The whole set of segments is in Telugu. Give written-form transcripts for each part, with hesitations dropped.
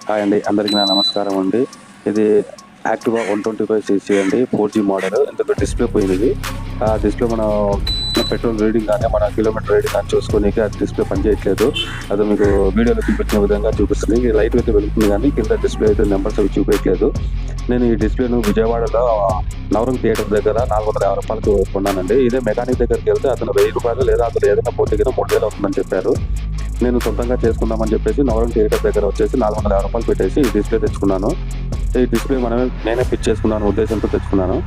హాయ్ అండి, అందరికీ నా నమస్కారం అండి. ఇది యాక్టివా 125cc అండి, 4G మోడల్. ఇందులో డిస్ప్లే పోయింది. ఆ డిస్ప్లే మనం పెట్రోల్ రీడింగ్ కానీ మన కిలోమీటర్ రీడింగ్ కానీ చూసుకోనికి అది డిస్ప్లే పనిచేయట్లేదు. అది మీకు వీడియోలో చూపించిన విధంగా చూపిస్తుంది. లైట్ అయితే వెళ్తుంది కానీ కింద డిస్ప్లే అయితే నెంబర్స్ అవి చూపించట్లేదు. నేను ఈ డిస్ప్లేను విజయవాడలో నవరంగ్ థియేటర్ దగ్గర ₹450 కొన్నానండి. ఇదే మెకానిక్ దగ్గరికి వెళ్తే అతను ₹1000 లేదా అతను ఏదైనా పోటీ కింద 3000 అవుతుందని చెప్పారు. నేను సొంతంగా చేసుకుందామని చెప్పేసి నవరంగ్ థియేటర్ దగ్గర వచ్చేసి ₹450 పెట్టేసి ఈ డిస్ప్లే తెచ్చుకున్నాను. ఈ డిస్ప్లే నేనే ఫిట్ చేసుకున్నాను ఉద్దేశంతో తెచ్చుకున్నాను.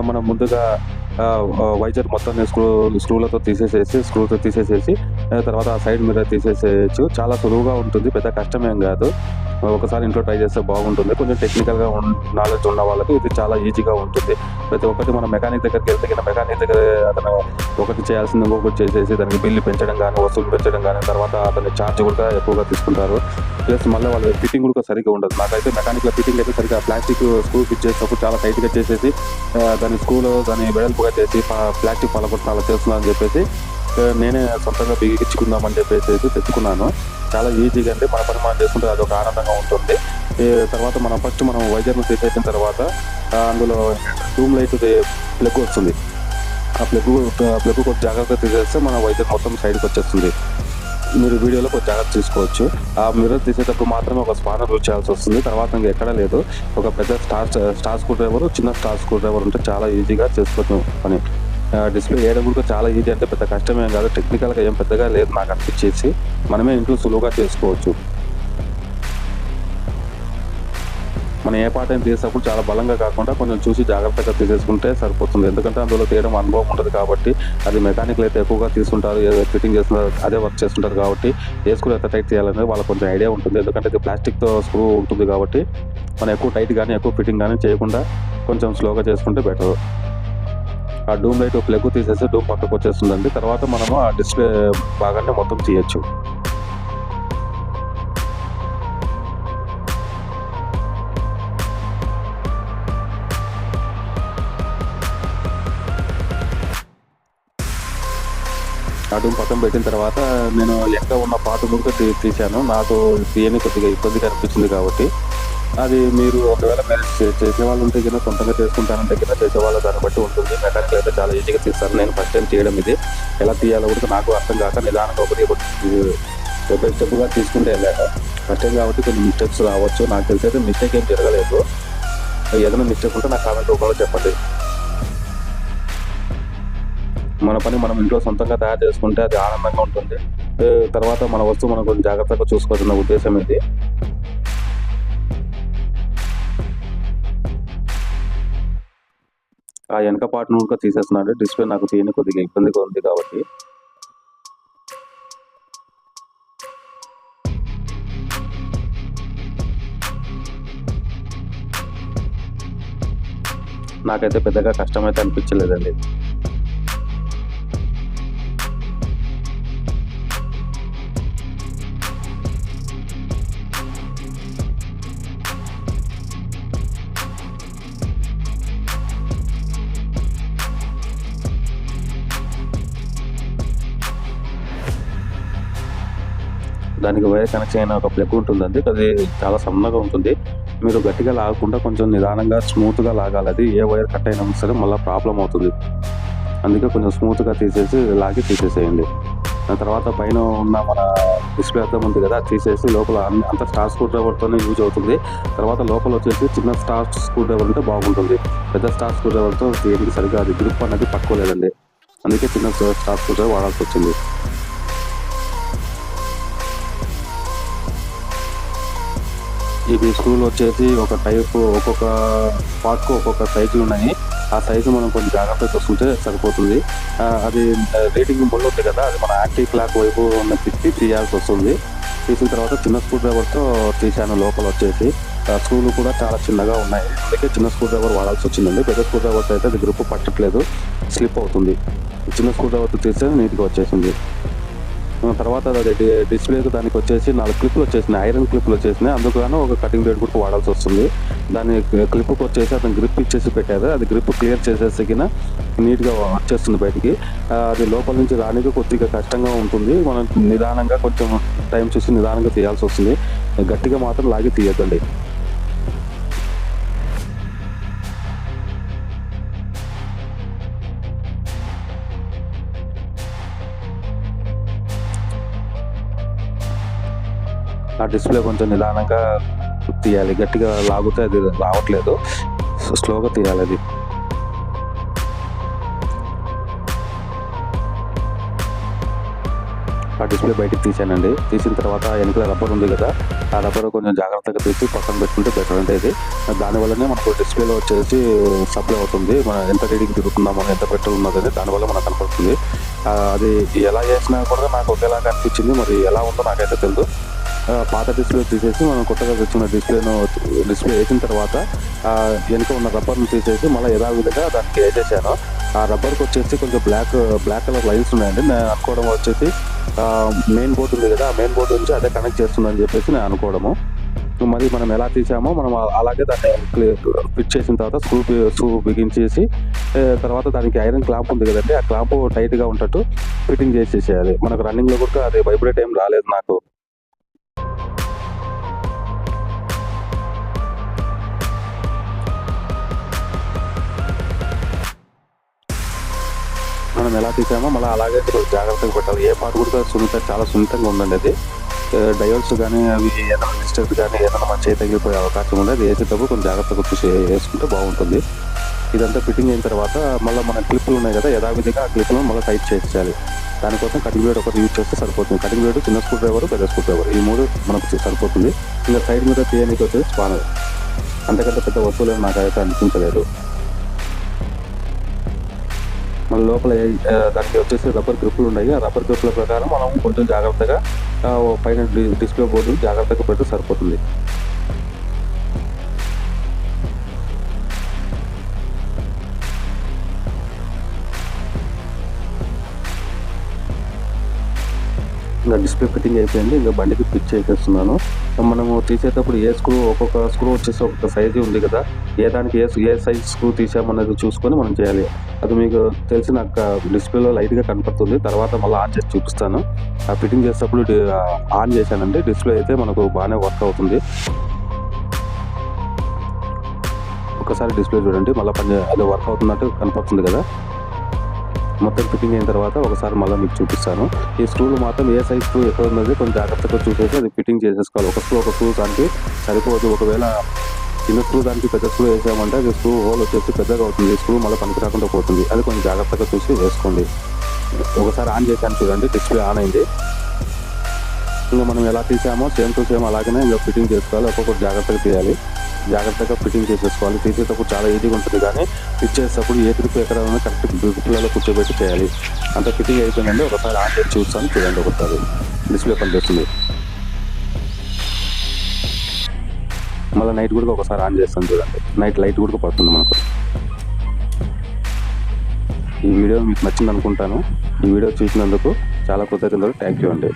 మనం ముందుగా వైజర్ మొత్తం స్క్రూతో తీసేసేసి తర్వాత ఆ సైడ్ మిర్రర్ తీసేసేయచ్చు. చాలా సులువుగా ఉంటుంది, పెద్ద కష్టమేం కాదు. ఒకసారి ఇంట్లో ట్రై చేస్తే బాగుంటుంది. కొంచెం టెక్నికల్గా నాలెడ్జ్ ఉన్న వాళ్ళకి ఇది చాలా ఈజీగా ఉంటుంది. ప్రతి ఒక్కటి మనం మెకానిక్ దగ్గరికి వెళ్తే మెకానిక్ దగ్గర అతను ఒకటి చేయాల్సింది ఇంకొకటి చేసేసి దానికి బిల్లు పెంచడం కానీ, వసూలు పెంచడం కానీ, తర్వాత అతని ఛార్జ్ కూడా ఎక్కువగా తీసుకుంటారు. ప్లస్ మళ్ళీ వాళ్ళ ఫిట్టింగ్ కూడా సరిగ్గా ఉండదు. నాకైతే మెకానిక్లో ఫిట్టింగ్ అయితే సరిగ్గా ప్లాస్టిక్ స్క్రూ ఫిట్ చేసినప్పుడు చాలా టైట్గా చేసేసి దాని వెడల్పుగా చేసి ప్లాస్టిక్ పలకొట్టు అలా చేస్తున్నానని చెప్పేసి నేనే సొంతంగా బిగించుకుందామని చెప్పేసి తెచ్చుకున్నాను. చాలా ఈజీగా అంటే మన పని మనం చేసుకుంటే అదొక ఆనందంగా ఉంటుంది. తర్వాత మనం వైజర్ను తీసేసిన తర్వాత అందులో రూమ్ లైట్ ప్లగ్ వస్తుంది. ఆ ప్లగ్ కొంచెం జాగ్రత్తగా తీసేస్తే మన వైజర్ మొత్తం సైడ్కి వచ్చేస్తుంది. మీరు వీడియోలో కొంచెం జాగ్రత్త తీసుకోవచ్చు. ఆ మిర్రర్ తీసేటప్పుడు మాత్రమే ఒక స్పానర్ యూజ్ చేయాల్సి వస్తుంది. తర్వాత ఇంకా ఎక్కడా లేదు. ఒక పెద్ద స్టార్ స్క్రూ డ్రైవర్, చిన్న స్టార్ స్క్రూ డ్రైవర్ ఉంటే చాలా ఈజీగా చేసుకోవచ్చు పని. డిస్ప్లే వేయడం కూడా చాలా ఈజీ, అంటే పెద్ద కష్టమేం కాదు. టెక్నికల్గా ఏం పెద్దగా లేదు నాకు అనిపించేసి మనమే ఇంట్లో సులువుగా చేసుకోవచ్చు. మనం ఏ పాట అయినా తీసేటప్పుడు చాలా బలంగా కాకుండా కొంచెం చూసి జాగ్రత్తగా తీసేసుకుంటే సరిపోతుంది. ఎందుకంటే అందులో తీయడం అనుభవం ఉంటుంది కాబట్టి. అది మెకానిక్లు అయితే ఎక్కువగా తీసుకుంటారు, ఫిట్టింగ్ చేస్తున్నారు, అదే వర్క్ చేస్తుంటారు కాబట్టి వేసుకుని ఎంత టైట్ చేయాలనేది వాళ్ళకి కొంచెం ఐడియా ఉంటుంది. ఎందుకంటే ఇది ప్లాస్టిక్తో స్క్రూ ఉంటుంది కాబట్టి మనం ఎక్కువ టైట్ కానీ ఎక్కువ ఫిట్టింగ్ కానీ చేయకుండా కొంచెం స్లోగా చేసుకుంటే బెటర్. ఆ డూమ్ లైట్ ప్లగ్ తీసేసి డూమ్ పక్కకు వచ్చేస్తుందండి. తర్వాత మనము ఆ డిస్ప్లే భాగాన్ని మొత్తం తీయచ్చు. ఆ డూమ్ పక్కన పెట్టిన తర్వాత నేను లెక్క ఉన్న పార్ట్ కూడా తీశాను. నాకు తీయని కొద్దిగా ఇబ్బందిగా అనిపించింది కాబట్టి. అది మీరు ఒకవేళ మీరు చేసే వాళ్ళు ఉంటే కింద సొంతంగా చేసుకుంటానంటే కింద చేసేవాళ్ళ దాన్ని బట్టి ఉంటుంది. మెకానిక్ అయితే చాలా ఈజీగా తీస్తారు. నేను ఫస్ట్ టైం చేయడం ఇది. ఎలా తీయాలో కూడా నాకు అర్థం కాక నిదానంగా ఒకటి స్టెప్గా తీసుకుంటే వెళ్ళాక ఫస్ట్ టైం కాబట్టి కొన్ని మిస్టేక్స్ రావచ్చు. నాకు తెలిసి అయితే మిస్టేక్ ఏం జరగలేదు. ఏదైనా మిస్టేక్ ఉంటే నాకు కామెంట్ రూపంలో చెప్పండి. మన పని మనం ఇంట్లో సొంతంగా తయారు చేసుకుంటే అది ఆనందంగా ఉంటుంది. తర్వాత మన వస్తువు మనం కొంచెం జాగ్రత్తగా చూసుకోవాల్సిన ఉద్దేశం ఇది. ఆ వెనక పార్ట్ను కూడా తీసేస్తున్నాడు. డిస్ప్లే నాకు తీయని కొద్దిగా ఇబ్బందిగా ఉంది కాబట్టి. నాకైతే పెద్దగా కష్టమైతే అనిపించలేదండి. దానికి వైర్ కనెక్షన్ అయిన ఒక ప్లగ్ ఉంటుందండి. అది చాలా సన్నగా ఉంటుంది. మీరు గట్టిగా లాగకుండా కొంచెం నిదానంగా స్మూత్గా లాగాలి. అది ఏ వైర్ కట్ అయినా సరే మళ్ళీ ప్రాబ్లం అవుతుంది. అందుకే కొంచెం స్మూత్గా తీసేసేయండి. దాని తర్వాత పైన ఉన్న మన డిస్ప్లే అర్థం ఉంది కదా, తీసేసి లోపల అంత స్టార్ స్క్రూ డ్రైవర్తోనే యూజ్ అవుతుంది. తర్వాత లోపల వచ్చేసి చిన్న స్టార్ స్క్రూ డ్రైవర్ ఉంటే బాగుంటుంది. పెద్ద స్టార్ స్క్రూ డ్రైవర్తో దేనికి సరిగ్గా అది గ్రిప్ అనేది పట్టుకోలేదండి. అందుకే చిన్న స్టార్ స్క్రూ డ్రైవర్ వాడాల్సి వచ్చింది. ఇవి స్క్రూలు వచ్చేసి ఒక టైపు, ఒక్కొక్క పార్ట్కు ఒక్కొక్క సైజులు ఉన్నాయి. ఆ సైజు మనం కొంచెం జాగ్రత్తగా చూసుకుంటే సరిపోతుంది. అది రేటింగ్ ముళ్ళు ఉంది కదా, అది మన యాంటీ క్లాక్ వైపు తిప్పి తీయాల్సి వస్తుంది. తీసిన తర్వాత చిన్న స్క్రూ డ్రైవర్తో తీసాను. లోపల వచ్చేసి స్క్రూలు కూడా చాలా చిన్నగా ఉన్నాయి. అందుకే చిన్న స్క్రూ డ్రైవర్ వాడాల్సి వచ్చిందండి. పెద్ద స్క్రూ డ్రైవర్తో అయితే అది గ్రిప్ పట్టట్లేదు, స్లిప్ అవుతుంది. చిన్న స్క్రూ డ్రైవర్తో తీస్తే నీట్గా వచ్చేసింది. తర్వాత అది డిస్ప్లేకి దానికి వచ్చేసి 4 క్లిప్లు వచ్చేసినాయి, ఐరన్ క్లిప్లు వచ్చేసినాయి. అందుకు ఒక కటింగ్ బ్లేడ్ కూడా వాడాల్సి వస్తుంది. దాని క్లిప్కి వచ్చేసి అతను గ్రిప్ ఇచ్చేసి పెట్టారు. అది గ్రిప్ క్లియర్ చేసేసిగిన నీట్గా వచ్చేస్తుంది బయటికి. అది లోపల నుంచి రానికి కొద్దిగా కష్టంగా ఉంటుంది. మనం నిదానంగా కొంచెం టైం చూసి నిదానంగా తీయాల్సి వస్తుంది. గట్టిగా మాత్రం లాగి తీయద్దండి. ఆ డిస్ప్లే కొంచెం నిదానంగా తీయాలి. గట్టిగా లాగితే అది రావట్లేదు, స్లోగా తీయాలి అది. ఆ డిస్ప్లే బయటికి తీసానండి. తీసిన తర్వాత వెనకాల రబ్బర్ ఉంది కదా, ఆ రబ్బర్ కొంచెం జాగ్రత్తగా తీసి పక్కన పెట్టుకుంటే బెటర్ అంటే ఇది. దానివల్లనే మనకు డిస్ప్లేలో వచ్చేసి సప్లై అవుతుంది. మనం ఎంత రీడింగ్ తిరుగుతున్నాం, మనం ఎంత పెట్రోల్ ఉన్నది దానివల్ల మనకు కనపడుతుంది. అది ఎలా చేసినా కూడా నాకు ఒకేలాగా అనిపించింది. మరి ఎలా ఉందో నాకైతే తెలియదు. పాత డిస్ప్లే తీసేసి మనం కొత్తగా తెచ్చిన డిస్ప్లే వేసిన తర్వాత వెనుక ఉన్న రబ్బర్ను తీసేసి మళ్ళీ యథావిధిగా దానికి వేసేసాను. ఆ రబ్బర్కి వచ్చేసి కొంచెం బ్లాక్ కలర్ లైన్స్ ఉన్నాయండి. నేను అనుకోవడం వచ్చేసి మెయిన్ బోర్డు ఉంది కదా, ఆ మెయిన్ బోర్డు నుంచి అదే కనెక్ట్ చేస్తుందని చెప్పేసి నేను అనుకోవడము. మరి మనం ఎలా తీసామో మనం అలాగే దాన్ని ఫిట్ చేసిన తర్వాత స్క్రూ బిగించేసి తర్వాత దానికి ఐరన్ క్లాంప్ ఉంది కదండి, ఆ క్లాంప్ టైట్గా ఉంటట్టు ఫిట్టింగ్ చేసేసేయాలి. మనకు రన్నింగ్లో కూడా అది వైబ్రేట్ ఏం రాలేదు నాకు. మనం ఎలా తీసామో మళ్ళీ అలాగే జాగ్రత్తగా పెట్టాలి. ఏ పార్ట్ కూడా చాలా సున్నితంగా ఉందండి అది. డయోడ్స్ కానీ అవి ఏదైనా డిస్టర్బ్ కానీ ఏదైనా మన చేయి తగిలిపోయే అవకాశం ఉంది. అది వేసేటప్పుడు కొంచెం జాగ్రత్తగా చూసి వేసుకుంటే బాగుంటుంది. ఇదంతా ఫిట్టింగ్ అయిన తర్వాత మళ్ళీ మన క్లిప్లు ఉన్నాయి కదా, యథావిధిగా ఆ క్లిప్లను మళ్ళీ టైట్ చేసేయాలి. దానికోసం కటింగ్ బ్లేడ్ ఒకటి యూజ్ చేస్తే సరిపోతుంది. కటింగ్ బ్లేడ్, చిన్న స్క్రూ డ్రైవర్, పెద్ద స్క్రూ డ్రైవర్, ఈ 3 మనకు సరిపోతుంది. ఇంకా సైడ్ మీద తీయడానికి వచ్చేసి స్పానర్. అంతకంటే పెద్ద వస్తువులు నాకైతే అనిపించలేదు. మన లోపల దానికి వచ్చేసి రబ్బర్ గ్రిప్పులు ఉన్నాయి. ఆ రబ్బర్ గ్రిప్పుల ప్రకారం మనం కొంచెం జాగ్రత్తగా పైన డిస్ప్లే బోర్డు జాగ్రత్తగా పెడితే సరిపోతుంది. ఇంకా డిస్ప్లే ఫిట్టింగ్ అయిపోయింది. ఇంకా బండికి ఫిట్ చేసేస్తున్నాను. మనము తీసేటప్పుడు ఒక్కొక్క స్క్రూ వచ్చేసి ఒక్కొక్క సైజు ఉంది కదా, దానికి ఏ సైజ్ స్క్రూ తీసామన్నది చూసుకొని మనం చేయాలి. అది మీకు తెలిసి నాకు డిస్ప్లేలో లైట్గా కనపడుతుంది. తర్వాత మళ్ళీ ఆన్ చేసి చూపిస్తాను. ఆ ఫిట్టింగ్ చేసేటప్పుడు ఆన్ చేశానండి. డిస్ప్లే అయితే మనకు బాగానే వర్క్ అవుతుంది. ఒకసారి డిస్ప్లే చూడండి, మళ్ళీ అది వర్క్ అవుతున్నట్టు కనపడుతుంది కదా. మొత్తం ఫిట్టింగ్ అయిన తర్వాత ఒకసారి మళ్ళీ మీకు చూపిస్తాను. ఈ స్క్రూలు మాత్రం ఏ సైజ్ స్క్రూ ఎక్కడ ఉన్నది కొంచెం జాగ్రత్తగా చూసేసి అది ఫిట్టింగ్ చేసేసుకోవాలి. ఒక స్క్రూ దానికి సరిపోదు. ఒకవేళ చిన్న స్క్రూ దానికి పెద్ద స్క్రూ వేసామంటే అది స్క్రూ హోల్ వచ్చేసి పెద్దగా అవుతుంది. స్క్రూ మళ్ళీ పనికి రాకుండా పోతుంది. అది కొంచెం జాగ్రత్తగా చూసి వేసుకోండి. ఒకసారి ఆన్ చేశాను చూడండి, డిస్ప్లే ఆన్ అయింది. ఇంకా మనం ఎలా తీసామో సేమ్ టు సేమ్ అలాగనే ఇంకా ఫిట్టింగ్ చేసుకోవాలి. ఒక్కొక్కటి జాగ్రత్తగా తీయాలి, జాగ్రత్తగా ఫిట్టింగ్ చేసేసుకోవాలి. తీసేటప్పుడు చాలా ఈజీగా ఉంటుంది, కానీ ఫిట్ చేసేటప్పుడు ఏ గ్రిప్ ఎక్కడ ఉన్నా కరెక్ట్ గ్రిప్లలో కూర్చోబెట్టి చేయాలి. అంత ఫిట్టింగ్ అయిపోయిందండి. ఒకసారి ఆన్ చేసి చూస్తాను చూడండి. ఒకసారి డిస్ప్లే పనిచేస్తుంది. మళ్ళీ నైట్ కూడా ఒకసారి ఆన్ చేస్తాను చూడండి. నైట్ లైట్ కూడా పడుతుంది మనకు. ఈ వీడియో మీకు నచ్చింది అనుకుంటాను. ఈ వీడియో చూసినందుకు చాలా కృతజ్ఞతలు. థ్యాంక్ యూ అండి.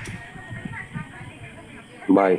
బాయ్.